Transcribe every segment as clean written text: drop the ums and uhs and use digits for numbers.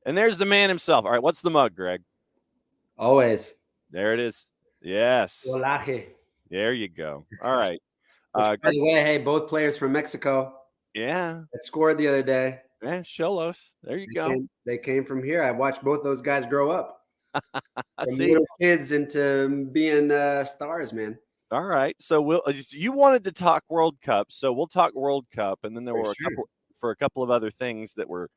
And there's the man himself. All right, what's the mug, Greg? Always. There it is. Yes. Olaje. There you go. All right. Which, by Greg, the way, hey, both players from Mexico yeah. that scored the other day. Yeah, Cholos. There you go. They came from here. I watched both those guys grow up I from see. little kids into being stars, man. All right. So you wanted to talk World Cup, so we'll talk World Cup, and then there For were sure. a couple of other things that were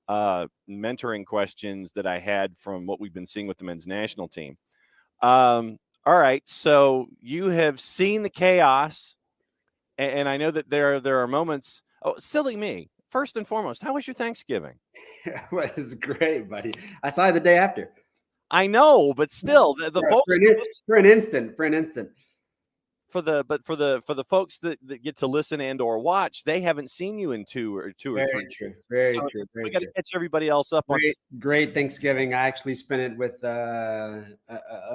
mentoring questions that I had from what we've been seeing with the men's national team. All right. So you have seen the chaos, and I know that there are moments. Oh, silly me! First and foremost, how was your Thanksgiving? It was great, buddy. I saw you the day after. I know, but still, the For folks an, for an instant. For an instant. for the folks that get to listen and or watch, they haven't seen you in two or Very 3 true. days. Very So true. we Very got to true. catch everybody else up on. Great Thanksgiving. I actually spent it with a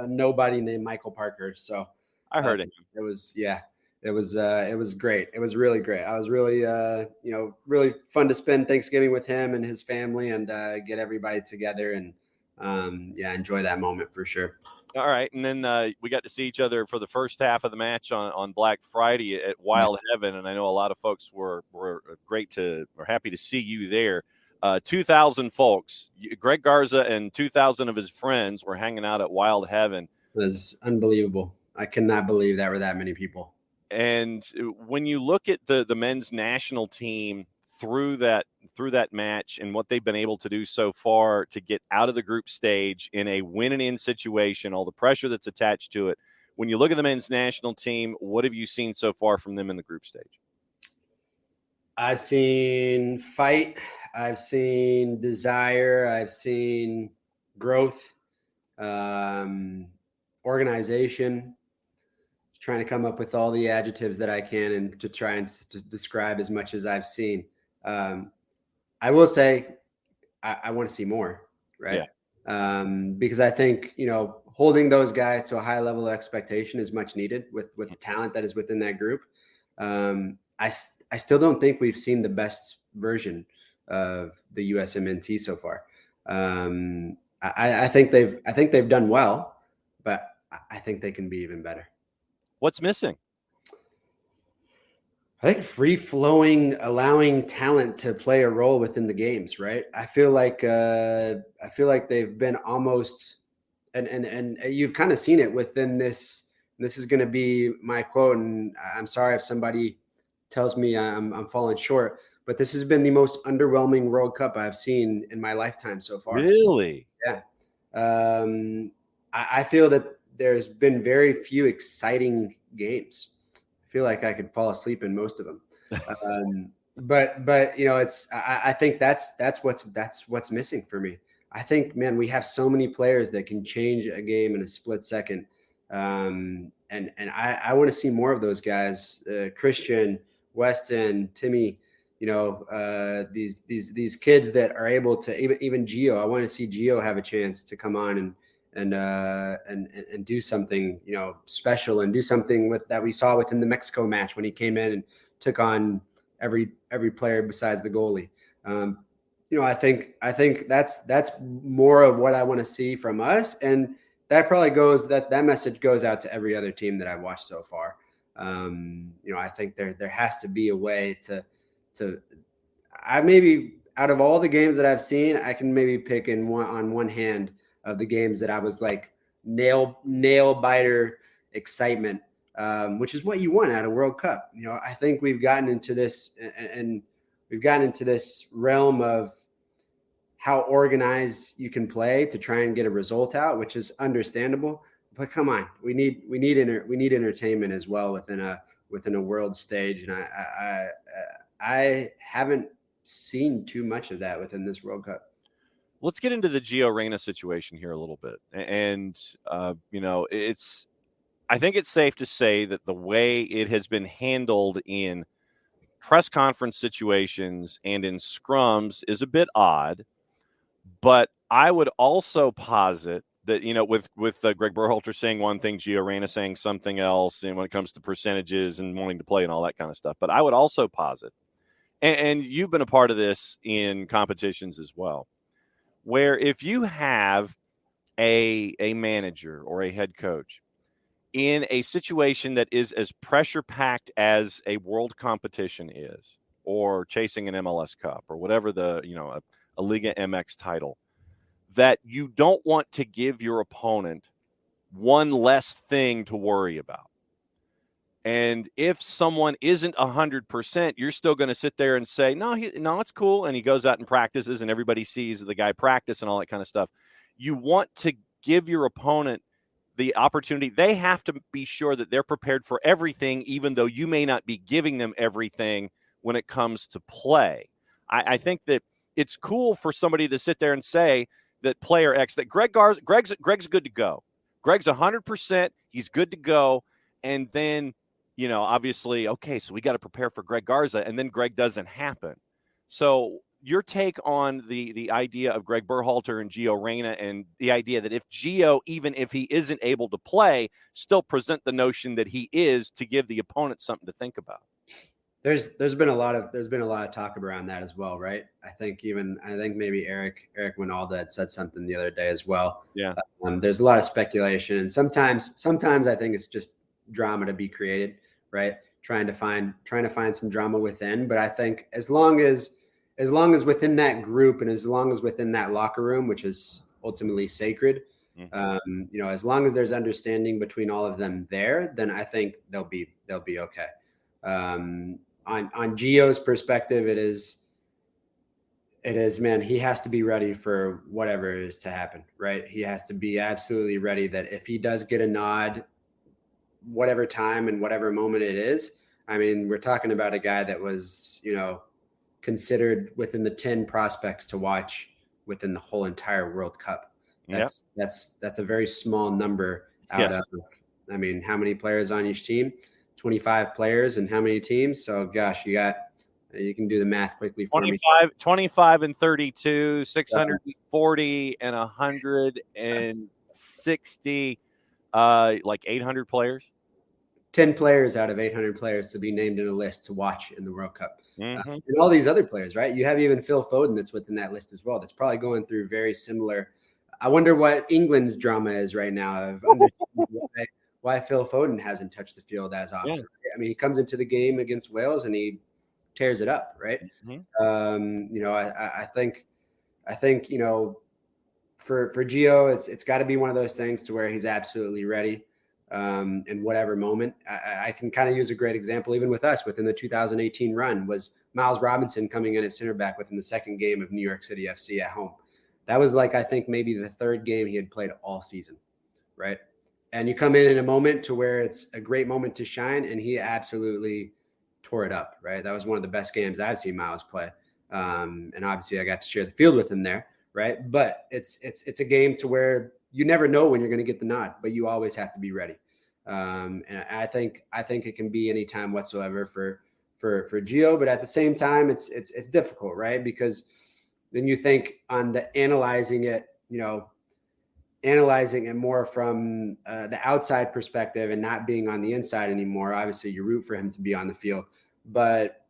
nobody named Michael Parker. So I heard it. it was it was great. It was really great. I was really really fun to spend Thanksgiving with him and his family and get everybody together and enjoy that moment for sure. All right, and then we got to see each other for the first half of the match on Black Friday at Yeah. Wild Heaven, and I know a lot of folks were happy to see you there. 2,000 folks. Greg Garza and 2,000 of his friends were hanging out at Wild Heaven. It was unbelievable. I cannot believe there were that many people. And when you look at the men's national team through that match and what they've been able to do so far to get out of the group stage in a win and in situation, all the pressure that's attached to it. When you look at the men's national team, what have you seen so far from them in the group stage? I've seen fight. I've seen desire. I've seen growth, organization. Trying to come up with all the adjectives that I can and to try and to describe as much as I've seen. I will say I want to see more, right? Yeah. Because I think holding those guys to a high level of expectation is much needed with the talent that is within that group. I still don't think we've seen the best version of the USMNT so far. I think they've done well, but I think they can be even better. What's missing? I think free flowing, allowing talent to play a role within the games, right? I feel like they've been almost, and you've kind of seen it within this. This is going to be my quote, and I'm sorry if somebody tells me I'm falling short, but this has been the most underwhelming World Cup I've seen in my lifetime so far. Really? Yeah. I feel that there's been very few exciting games. I feel like I could fall asleep in most of them. But it's I think that's what's missing for me. I think, man, we have so many players that can change a game in a split second. And I want to see more of those guys. Christian, Weston, Timmy, these kids that are able to even Gio. I want to see Gio have a chance to come on and do something special and do something with that we saw within the Mexico match when he came in and took on every player besides the goalie. I think that's more of what I want to see from us, and that probably that message goes out to every other team that I've watched so far. I think there has to be a way to I maybe out of all the games that I've seen, I can maybe pick on one hand of the games that I was like nail biter excitement, which is what you want out of World Cup. I think we've gotten into this and we've gotten into this realm of how organized you can play to try and get a result out, which is understandable. But come on, we need entertainment as well within a world stage, and I haven't seen too much of that within this World Cup. Let's get into the Gio Reyna situation here a little bit. And, I think it's safe to say that the way it has been handled in press conference situations and in scrums is a bit odd. But I would also posit that, with Greg Berhalter saying one thing, Gio Reyna saying something else, and when it comes to percentages and wanting to play and all that kind of stuff. But I would also posit, and you've been a part of this in competitions as well, where if you have a manager or a head coach in a situation that is as pressure packed as a world competition is, or chasing an MLS Cup, or whatever a Liga MX title, that you don't want to give your opponent one less thing to worry about. And if someone isn't 100%, you're still going to sit there and say, no, it's cool. And he goes out and practices, and everybody sees the guy practice and all that kind of stuff. You want to give your opponent the opportunity. They have to be sure that they're prepared for everything, even though you may not be giving them everything when it comes to play. I think that it's cool for somebody to sit there and say that player X, that Greg's good to go. Greg's 100%. He's good to go. And then, obviously, okay, so we got to prepare for Greg Garza, and then Greg doesn't happen. So your take on the idea of Greg Berhalter and Gio Reyna, and the idea that if Gio, even if he isn't able to play, still present the notion that he is, to give the opponent something to think about. There's been a lot of talk around that as well, right? I think maybe Eric Winalda had said something the other day as well. Yeah. There's a lot of speculation, and sometimes I think it's just drama to be created, right? Trying to find some drama within. But I think as long as within that group, and as long as within that locker room, which is ultimately sacred, as long as there's understanding between all of them there, then I think they'll be okay. On Gio's perspective, it is, man, he has to be ready for whatever is to happen, right? He has to be absolutely ready that if he does get a nod, whatever time and whatever moment it is, I mean, we're talking about a guy that was, considered within the 10 prospects to watch within the whole entire World Cup. That's a very small number out of, I mean, how many players on each team? 25 players, and how many teams? So gosh, you can do the math quickly for 25 and 32, 640 and 160, like 800 players. 10 players out of 800 players to be named in a list to watch in the World Cup. Mm-hmm. And all these other players, right? You have even Phil Foden that's within that list as well. That's probably going through very similar. I wonder what England's drama is right now of why Phil Foden hasn't touched the field as often. Yeah. I mean, he comes into the game against Wales and he tears it up, right? Mm-hmm. I think for Gio, it's got to be one of those things to where he's absolutely ready. In whatever moment. I can kind of use a great example, even with us within the 2018 run, was Miles Robinson coming in at center back within the second game of New York City FC at home. That was I think maybe the third game he had played all season, right? And you come in a moment to where it's a great moment to shine, and he absolutely tore it up, right? That was one of the best games I've seen Miles play. And obviously I got to share the field with him there, right? But it's a game to where you never know when you're going to get the nod, but you always have to be ready. And I think it can be any time whatsoever for Gio, but at the same time, it's difficult, right? Because then you think on the analyzing it more from the outside perspective and not being on the inside anymore. Obviously, you root for him to be on the field, but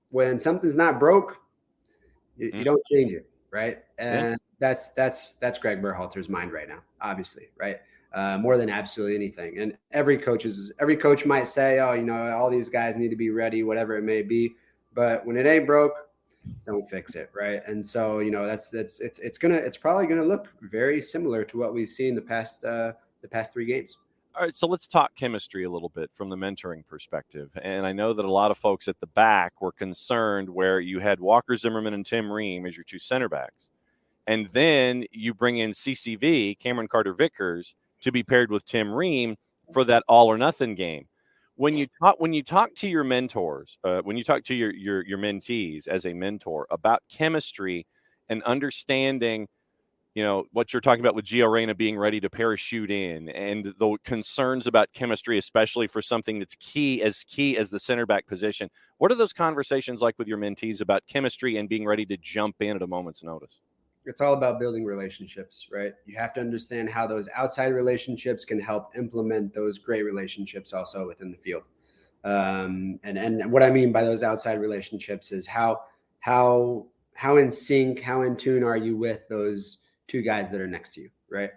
when something's not broke, you don't change it, right? And that's Greg Berhalter's mind right now, obviously, right? More than absolutely anything. And every coach might say, oh, all these guys need to be ready, whatever it may be. But when it ain't broke, don't fix it, right? And so, it's probably gonna look very similar to what we've seen the past 3 games. All right, so let's talk chemistry a little bit from the mentoring perspective. And I know that a lot of folks at the back were concerned where you had Walker Zimmerman and Tim Ream as your 2 center backs. And then you bring in CCV, Cameron Carter-Vickers, to be paired with Tim Ream for that all or nothing game. When you talk to your mentors, when you talk to your mentees as a mentor about chemistry and understanding, what you're talking about with Gio Reyna being ready to parachute in, and the concerns about chemistry, especially for something that's key as the center back position. What are those conversations like with your mentees about chemistry and being ready to jump in at a moment's notice? It's all about building relationships, right? You have to understand how those outside relationships can help implement those great relationships also within the field. And what I mean by those outside relationships is how how in sync, how in tune are you with those two guys that are next to you, right?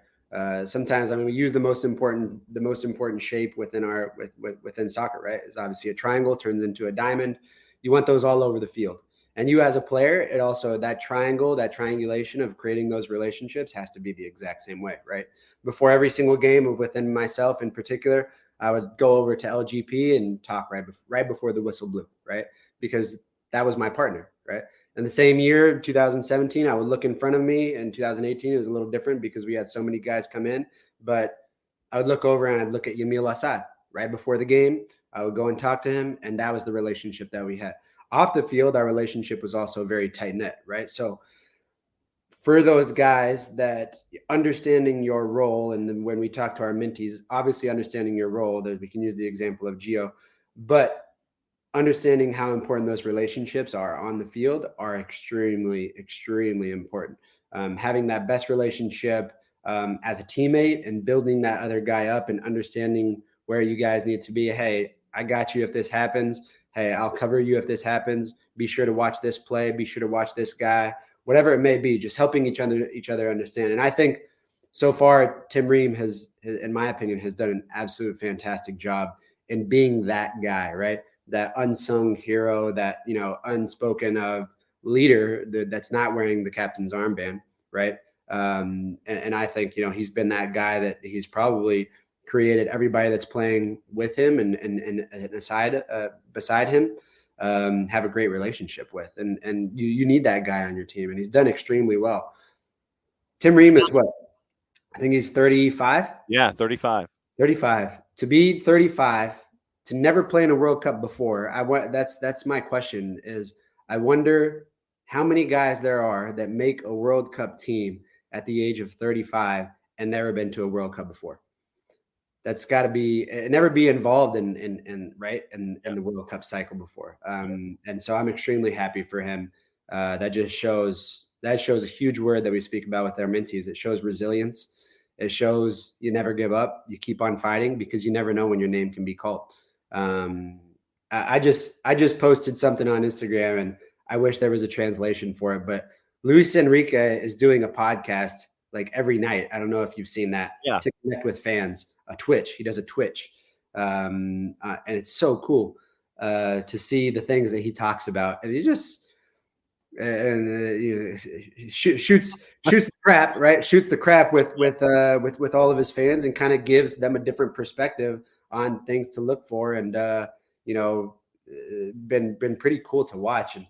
Sometimes, I mean, we use the most important shape within soccer, right? Is obviously a triangle turns into a diamond. You want those all over the field. And you as a player, it also, that triangle, that triangulation of creating those relationships has to be the exact same way, right? Before every single game of within myself in particular, I would go over to LGP and talk right before the whistle blew, right? Because that was my partner, right? And the same year, 2017, I would look in front of me. In 2018, it was a little different because we had so many guys come in. But I would look over and I'd look at Yamil Assad right before the game. I would go and talk to him, and that was the relationship that we had. Off the field, our relationship was also very tight knit, right? So for those guys, that understanding your role, and then when we talk to our mentees, obviously understanding your role, that we can use the example of Gio, but understanding how important those relationships are on the field are extremely, extremely important. Having that best relationship as a teammate and building that other guy up and understanding where you guys need to be. Hey, I got you if this happens. Hey, I'll cover you if this happens. Be sure to watch this play. Be sure to watch this guy. Whatever it may be, just helping each other understand. And I think so far, Tim Ream has, in my opinion, has done an absolute fantastic job in being that guy, right? That unsung hero, that, you know, unspoken of leader that's not wearing the captain's armband, right? And I think, you know, he's been that guy that he's probably created everybody that's playing with him and aside beside him have a great relationship with, and you need that guy on your team, and he's done extremely well. Tim Ream is what? I think he's 35. Yeah, 35. 35. To be 35, to never play in a World Cup before. That's my question is, I wonder how many guys there are that make a World Cup team at the age of 35 and never been to a World Cup before. That's got to be never be involved in the World Cup cycle before. And so I'm extremely happy for him. That shows a huge word that we speak about with our mentees. It shows resilience. It shows you never give up. You keep on fighting because you never know when your name can be called. I just posted something on Instagram, and I wish there was a translation for it, but Luis Enrique is doing a podcast like every night. I don't know if you've seen that. Yeah. To connect with fans. A Twitch. He does a Twitch. And it's so cool to see the things that he talks about. And he just shoots the crap, right? Shoots the crap with all of his fans, and kind of gives them a different perspective on things to look for. And been pretty cool to watch. And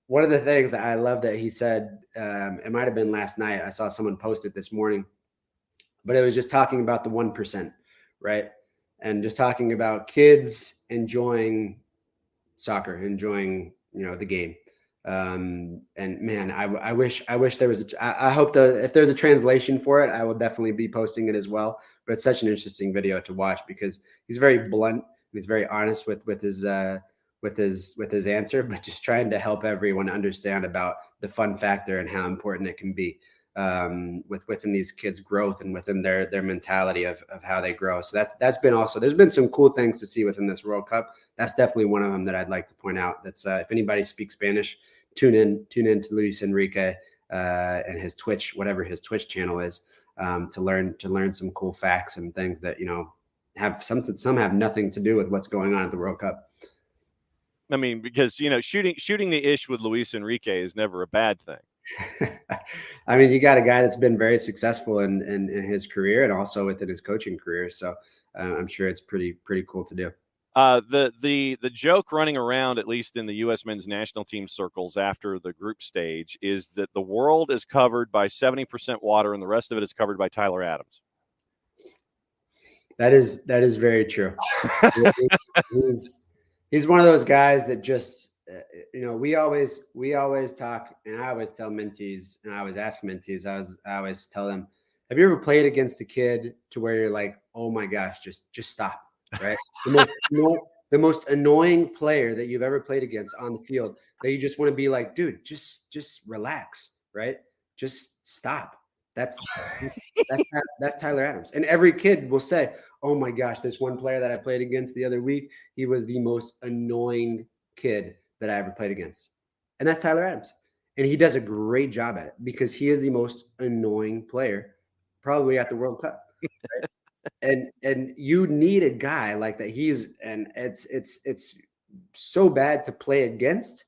one of the things that I love that he said, it might have been last night. I saw someone post it this morning, but it was just talking about the 1%, right? And just talking about kids enjoying soccer, enjoying, the game. And man, I wish there was I hope if there's a translation for it, I will definitely be posting it as well. But it's such an interesting video to watch because he's very blunt. He's very honest with his answer, but just trying to help everyone understand about the fun factor and how important it can be within these kids' growth and within their mentality of how they grow. So that's been also, there's been some cool things to see within this World Cup. That's definitely one of them that I'd like to point out. That's if anybody speaks Spanish, tune in to Luis Enrique and his Twitch, whatever his Twitch channel is, to learn some cool facts and things that have some have nothing to do with what's going on at the World Cup. I mean, because shooting the ish with Luis Enrique is never a bad thing. I mean, you got a guy that's been very successful in his career and also within his coaching career. So I'm sure it's pretty cool to do. The joke running around, at least in the U.S. men's national team circles after the group stage, is that the world is covered by 70% water and the rest of it is covered by Tyler Adams. That is very true. He's one of those guys that just, we always talk, and I always tell mentees, and I always ask mentees, I always tell them, have you ever played against a kid to where you're like, oh my gosh, just stop, right? The most annoying player that you've ever played against on the field, that you just want to be like, dude, just relax, right? Just stop. That's Tyler Adams. And every kid will say, oh my gosh, this one player that I played against the other week, he was the most annoying kid that I ever played against. And that's Tyler Adams. And he does a great job at it because he is the most annoying player probably at the World Cup. Right? And you need a guy like that. It's so bad to play against,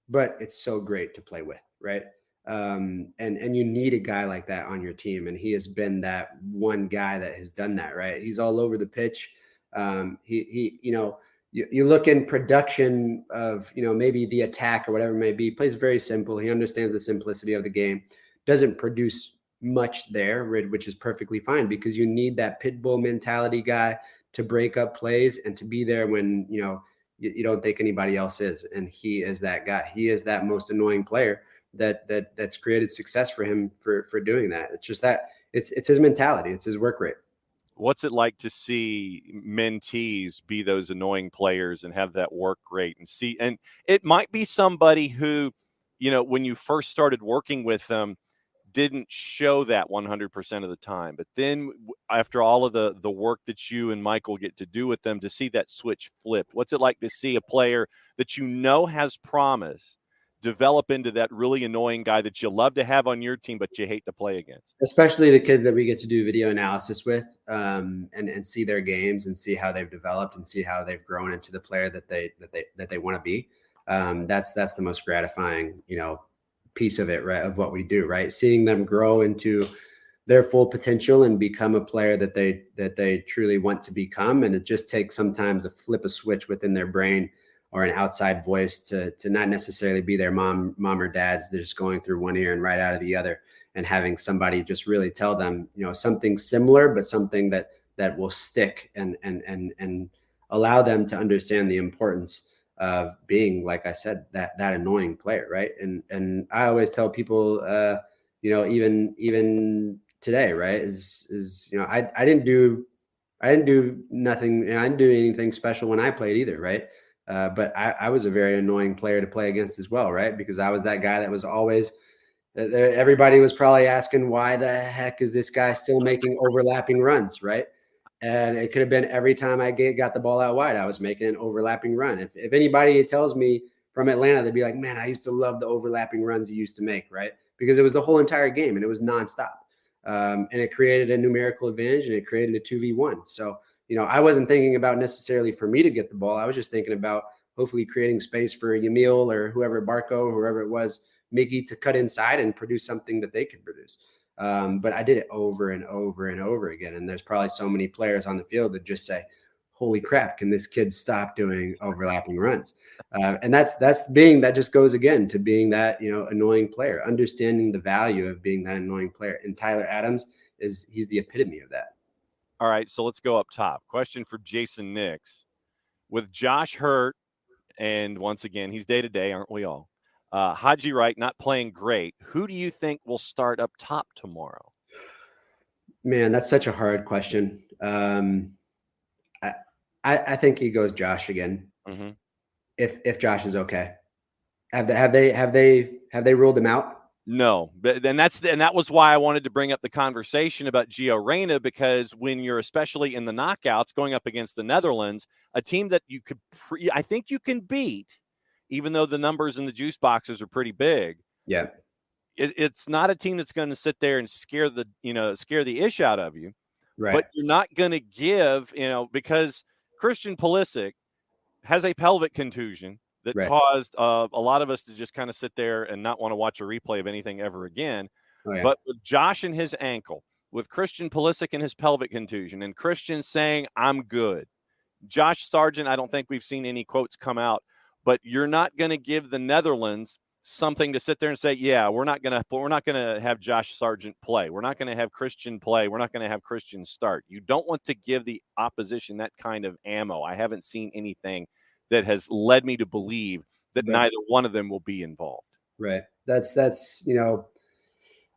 but it's so great to play with, right? And you need a guy like that on your team, and he has been that one guy that has done that, right? He's all over the pitch. He you look in production of maybe the attack or whatever it may be. He plays very simple. He understands the simplicity of the game. Doesn't produce much there, which is perfectly fine because you need that pit bull mentality guy to break up plays and to be there when you don't think anybody else is, and he is that guy. He is that most annoying player that's created success for him for doing that. It's just that it's his mentality, it's his work rate. What's it like to see mentees be those annoying players and have that work rate and it might be somebody who, when you first started working with them, didn't show that 100% of the time. But then after all of the work that you and Michael get to do with them, to see that switch flipped, what's it like to see a player that has promise develop into that really annoying guy that you love to have on your team, but you hate to play against? Especially the kids that we get to do video analysis with, and see their games and see how they've developed and see how they've grown into the player that they want to be. That's the most gratifying, piece of it, right? Of what we do, right? Seeing them grow into their full potential and become a player that they truly want to become. And it just takes sometimes a flip a switch within their brain or an outside voice to not necessarily be their mom or dad's. They're just going through one ear and right out of the other, and having somebody just really tell them, something similar, but something that will stick and allow them to understand the importance of being, like I said, that annoying player, right? And I always tell people, even today, right, is I didn't do nothing, I didn't do anything special when I played either, right? But I was a very annoying player to play against as well, right? Because I was that guy that was always, everybody was probably asking, why the heck is this guy still making overlapping runs, right? And it could have been every time I got the ball out wide, I was making an overlapping run. If anybody tells me from Atlanta, they'd be like, man, I used to love the overlapping runs you used to make, right? Because it was the whole entire game and it was nonstop. And it created a numerical advantage and it created a 2v1. So, I wasn't thinking about necessarily for me to get the ball. I was just thinking about hopefully creating space for Yamil or whoever, Barco, or whoever it was, Miggy, to cut inside and produce something that they could produce. But I did it over and over and over again. And there's probably so many players on the field that just say, holy crap, can this kid stop doing overlapping runs? And that just goes again to being that, annoying player, understanding the value of being that annoying player. And Tyler Adams he's the epitome of that. All right, so let's go up top. Question for Jason Nix. With Josh hurt, and once again, he's day-to-day, aren't we all? Haji Wright not playing great. Who do you think will start up top tomorrow? Man, that's such a hard question. I think he goes Josh again. Mm-hmm. If Josh is okay. Have they ruled him out? No, and that was why I wanted to bring up the conversation about Gio Reyna, because when you're especially in the knockouts going up against the Netherlands, a team that I think you can beat, even though the numbers in the juice boxes are pretty big. Yeah, it's not a team that's going to sit there and scare the ish out of you, right? But you're not going to give, because Christian Pulisic has a pelvic contusion that caused a lot of us to just kind of sit there and not want to watch a replay of anything ever again. Oh, yeah. But with Josh and his ankle, with Christian Pulisic and his pelvic contusion, and Christian saying, I'm good. Josh Sargent, I don't think we've seen any quotes come out, but you're not going to give the Netherlands something to sit there and say, yeah, we're not going to have Josh Sargent play. We're not going to have Christian play. We're not going to have Christian start. You don't want to give the opposition that kind of ammo. I haven't seen anything that has led me to believe that neither one of them will be involved. Right. That's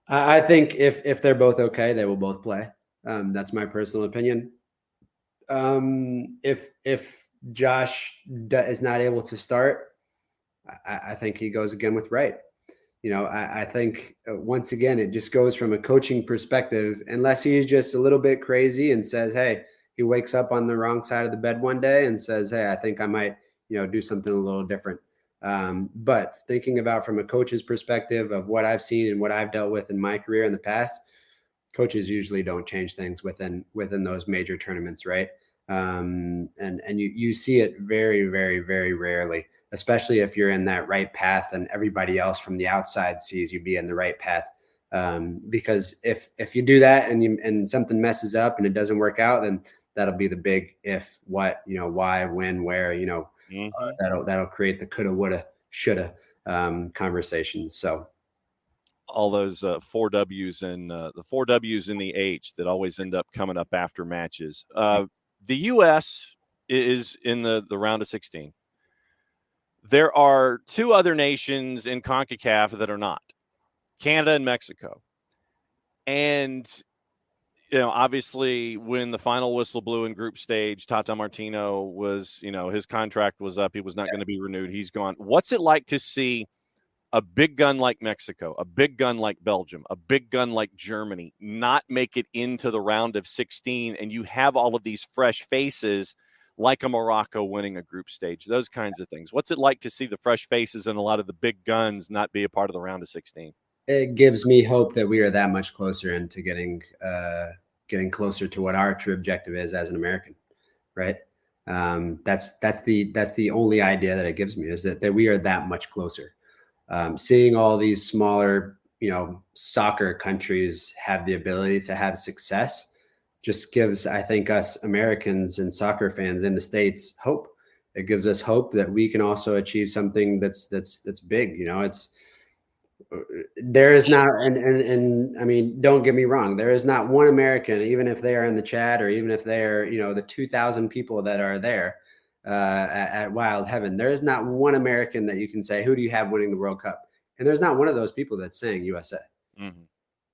I think if they're both okay, they will both play. That's my personal opinion. If Josh is not able to start, I think he goes again with Wright. I think once again, it just goes from a coaching perspective, unless he's just a little bit crazy and says, hey, he wakes up on the wrong side of the bed one day and says, hey, I think I might, do something a little different. But thinking about from a coach's perspective of what I've seen and what I've dealt with in my career in the past, coaches usually don't change things within those major tournaments, right? And you see it very, very, very rarely, especially if you're in that right path and everybody else from the outside sees you be in the right path. Because if you do that and something messes up and it doesn't work out, then that'll be the big if, what, why, when, where, that'll create the coulda, woulda, shoulda conversations. So all those 4Ws and the 4Ws in the H that always end up coming up after matches. The U.S. is in the round of 16. There are two other nations in CONCACAF that are not, Canada and Mexico. And, obviously when the final whistle blew in group stage, Tata Martino was, his contract was up. He was not going to be renewed. He's gone. What's it like to see a big gun like Mexico, a big gun like Belgium, a big gun like Germany not make it into the round of 16, and you have all of these fresh faces like a Morocco winning a group stage, those kinds of things? What's it like to see the fresh faces and a lot of the big guns not be a part of the round of 16? It gives me hope that we are that much closer into getting closer to what our true objective is as an American, right? That's the only idea that it gives me, is that we are that much closer. Seeing all these smaller, soccer countries have the ability to have success just gives, I think, us Americans and soccer fans in the States hope. It gives us hope that we can also achieve something that's big. There is not, and I mean, don't get me wrong, there is not one American, even if they are in the chat or even if they're, the 2,000 people that are there at Wild Heaven, there is not one American that you can say, who do you have winning the World Cup? And there's not one of those people that's saying USA. Mm-hmm.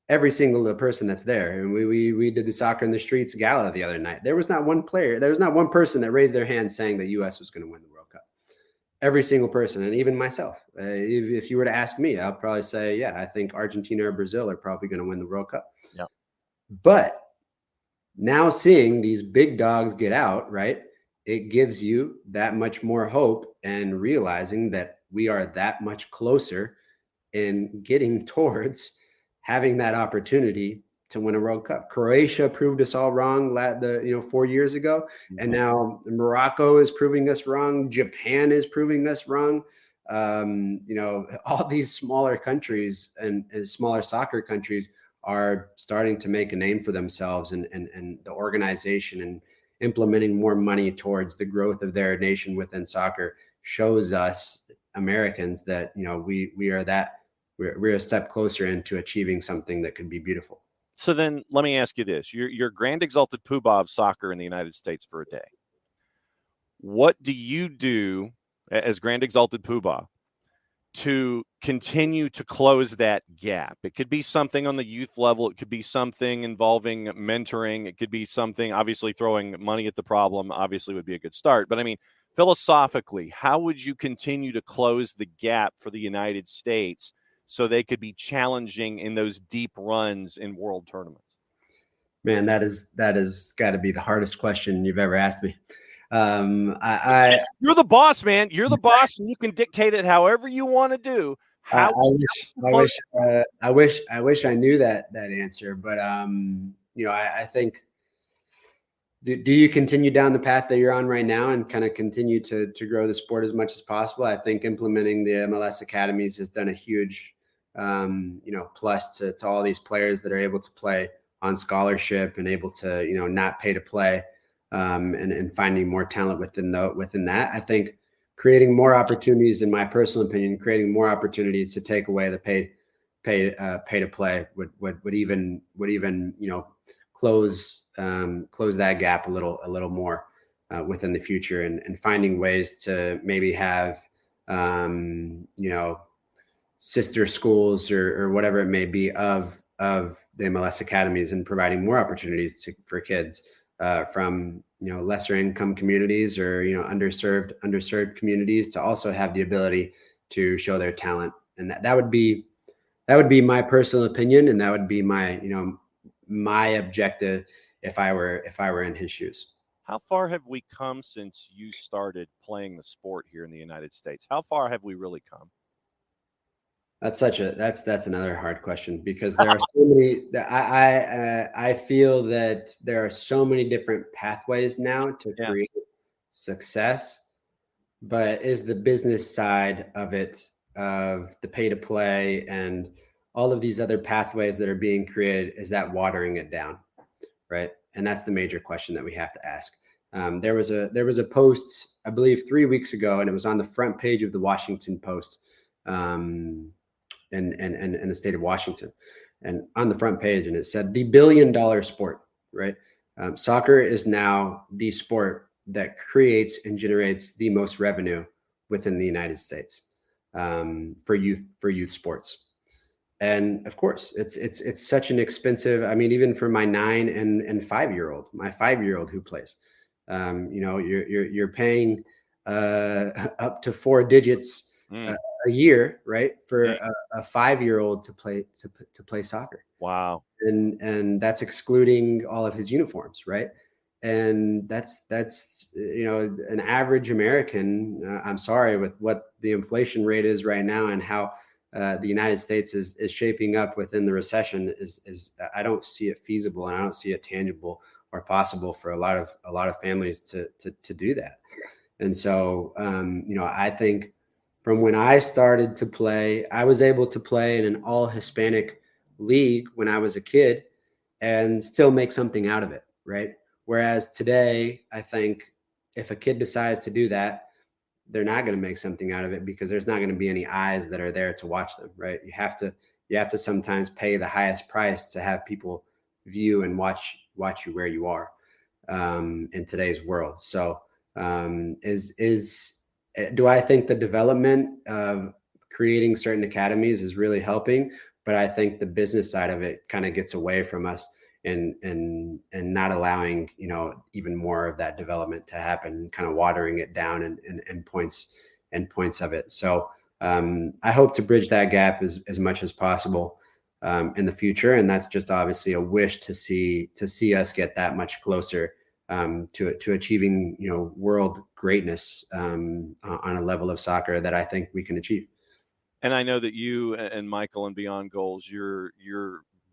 Every single person that's there. And we did the Soccer in the Streets gala the other night. There was not one player, there was not one person that raised their hand saying that US was going to win the World Cup. Every single person, and even myself. If you were to ask me, I'll probably say, yeah, I think Argentina or Brazil are probably going to win the World Cup. Yeah. But now seeing these big dogs get out, right, it gives you that much more hope, and realizing that we are that much closer in getting towards having that opportunity to win a World Cup. Croatia proved us all wrong 4 years ago. Mm-hmm. And now Morocco is proving us wrong. Japan is proving us wrong. All these smaller countries and smaller soccer countries are starting to make a name for themselves, and the organization and implementing more money towards the growth of their nation within soccer shows us Americans that, we're a step closer into achieving something that could be beautiful. So then let me ask you this. You're Grand Exalted Poobah of soccer in the United States for a day. What do you do as Grand Exalted Poobah to continue to close that gap? It could be something on the youth level. It could be something involving mentoring. It could be something, obviously throwing money at the problem obviously would be a good start. But I mean, philosophically, how would you continue to close the gap for the United States so they could be challenging in those deep runs in world tournaments? Man, that is got to be the hardest question you've ever asked me. You're the boss, man. You're the boss, and you can dictate it however you want to do. I wish I knew that answer, but I think. Do you continue down the path that you're on right now and kind of continue to grow the sport as much as possible? I think implementing the MLS academies has done a huge, plus to all these players that are able to play on scholarship and able to, not pay to play, and finding more talent within that. I think creating more opportunities, in my personal opinion, creating more opportunities to take away the pay to play would even close that gap a little more within the future, and finding ways to maybe have sister schools or whatever it may be of the MLS academies, and providing more opportunities for kids from lesser income communities or underserved communities to also have the ability to show their talent. And that would be my personal opinion, and that would be my my objective if I were in his shoes. How far have we come since you started playing the sport here in the United States? How far have we really come? That's another hard question, because there are so many. I feel that there are so many different pathways now to Yeah. create success, but is the business side of it, of the pay to play and all of these other pathways that are being created, is that watering it down, right? And that's the major question that we have to ask. There was a post, I believe, 3 weeks ago, and it was on the front page of the Washington Post, in the state of Washington, and on the front page, and it said the $1 billion sport, right? Soccer is now the sport that creates and generates the most revenue within the United States, for youth sports. And of course, it's such an expensive. I mean, even for my 9 and 5 year old, my 5 year old who plays, you're paying up to four digits Mm, a year, right, for dang. a 5 year old to play soccer, Wow. and that's excluding all of his uniforms, right? And that's an average American. I'm sorry, with what the inflation rate is right now and how the United States is shaping up within the recession, is I don't see it feasible, and I don't see it tangible or possible for a lot of families to do that. And so, I think from when I started to play, I was able to play in an all Hispanic league when I was a kid and still make something out of it, right? Whereas today, I think if a kid decides to do that, they're not going to make something out of it, because there's not going to be any eyes that are there to watch them, right? You have to sometimes pay the highest price to have people view and watch you where you are, in today's world. So, is do I think the development of creating certain academies is really helping? But I think the business side of it kind of gets away from us, and not allowing even more of that development to happen, kind of watering it down, and points of it. So, I hope to bridge that gap as much as possible, in the future, and that's just obviously a wish to see us get that much closer, to achieving world greatness, on a level of soccer that I think we can achieve. And I know that you and Michael and Beyond Goals, you're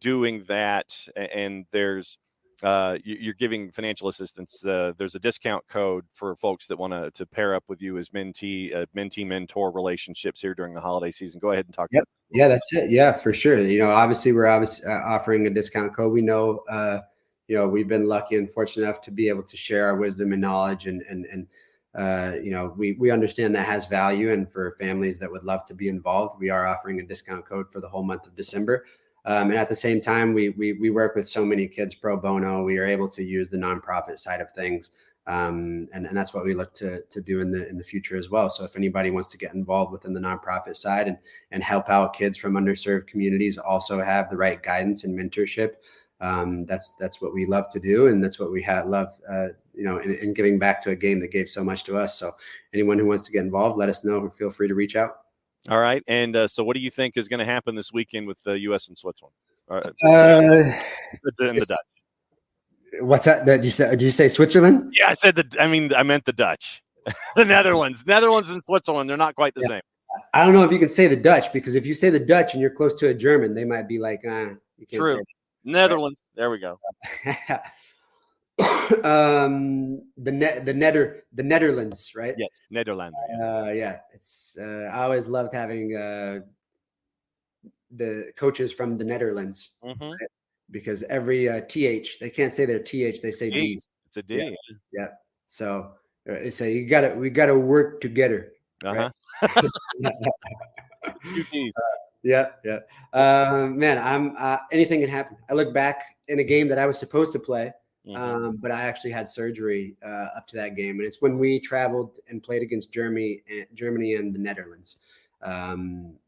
doing that, and there's you're giving financial assistance. There's a discount code for folks that want to pair up with you as mentee mentor relationships here during the holiday season. Go ahead and talk Yep. about that a Yeah, little bit. that's it. Yeah, for sure. Obviously, we're offering a discount code. We know, we've been lucky and fortunate enough to be able to share our wisdom and knowledge, and we understand that has value. And for families that would love to be involved, we are offering a discount code for the whole month of December. And at the same time, we work with so many kids pro bono. We are able to use the nonprofit side of things. And that's what we look to do in the future as well. So if anybody wants to get involved within the nonprofit side, and help out kids from underserved communities, also have the right guidance and mentorship, that's what we love to do, and that's what we love, in giving back to a game that gave so much to us. So anyone who wants to get involved, let us know. Feel free to reach out. All right. And so, what do you think is going to happen this weekend with the U.S. and Switzerland? Uh, And the Dutch. what's that? Did you say Switzerland? Yeah, I said that. I mean, I meant the Dutch, the Netherlands and Switzerland. They're not quite the same. I don't know if you can say the Dutch, because if you say the Dutch and you're close to a German, they might be like, you can't True. say Netherlands. There we go. that. The Netherlands, right? Yes, Nederlander. Yes. Yeah, it's I always loved having the coaches from the Netherlands, Mm-hmm. right? Because every th, they can't say their th, they say D. d's. It's a Yeah, D. yeah. So they say we gotta work together, right? Uh huh. Two D's. Yeah, yeah. Man, I'm anything can happen. I look back in a game that I was supposed to play, Mm-hmm. but I actually had surgery up to that game, and it's when we traveled and played against Germany and the Netherlands.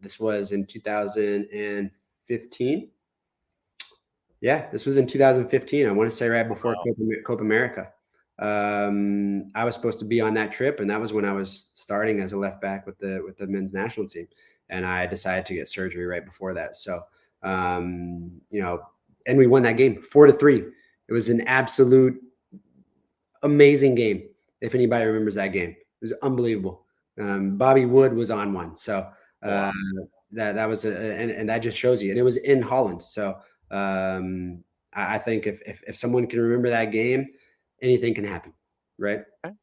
This was in 2015. Yeah, this was in 2015. I want to say right before Wow. Copa America. I was supposed to be on that trip, and that was when I was starting as a left back with the men's national team, and I decided to get surgery right before that. So, and we won that game 4-3. It was an absolute amazing game. If anybody remembers that game, it was unbelievable. Bobby Wood was on one, so Wow. that was and that just shows you, and it was in Holland. So I think if someone can remember that game, anything can happen, right? Okay.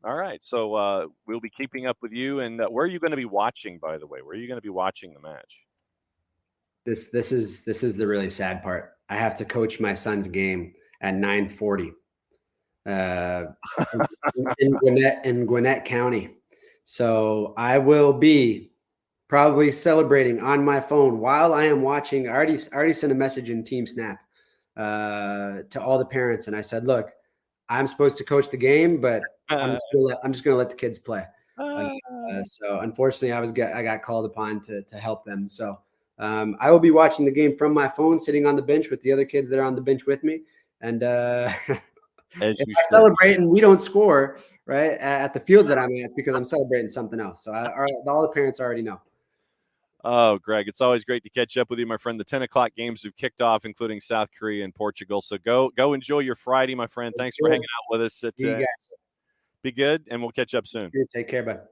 All right. So we'll be keeping up with you. And where are you going to be watching, by the way? Where are you going to be watching the match? This is the really sad part. I have to coach my son's game at 9:40 in Gwinnett County. So I will be probably celebrating on my phone while I am watching. I already sent a message in Team Snap to all the parents, and I said, "Look, I'm supposed to coach the game, but I'm just gonna let the kids play." So unfortunately, I got called upon to help them. So I will be watching the game from my phone, sitting on the bench with the other kids that are on the bench with me, and As if you I should. celebrate and we don't score right at the fields that I'm at, it's because I'm celebrating something else. So all the parents already know. Oh, Greg, it's always great to catch up with you, my friend. The 10 o'clock games have kicked off, including South Korea and Portugal. So go enjoy your Friday, my friend. It's Thanks for good. hanging out with us. You guys Be good, and we'll catch up soon. take care, bud.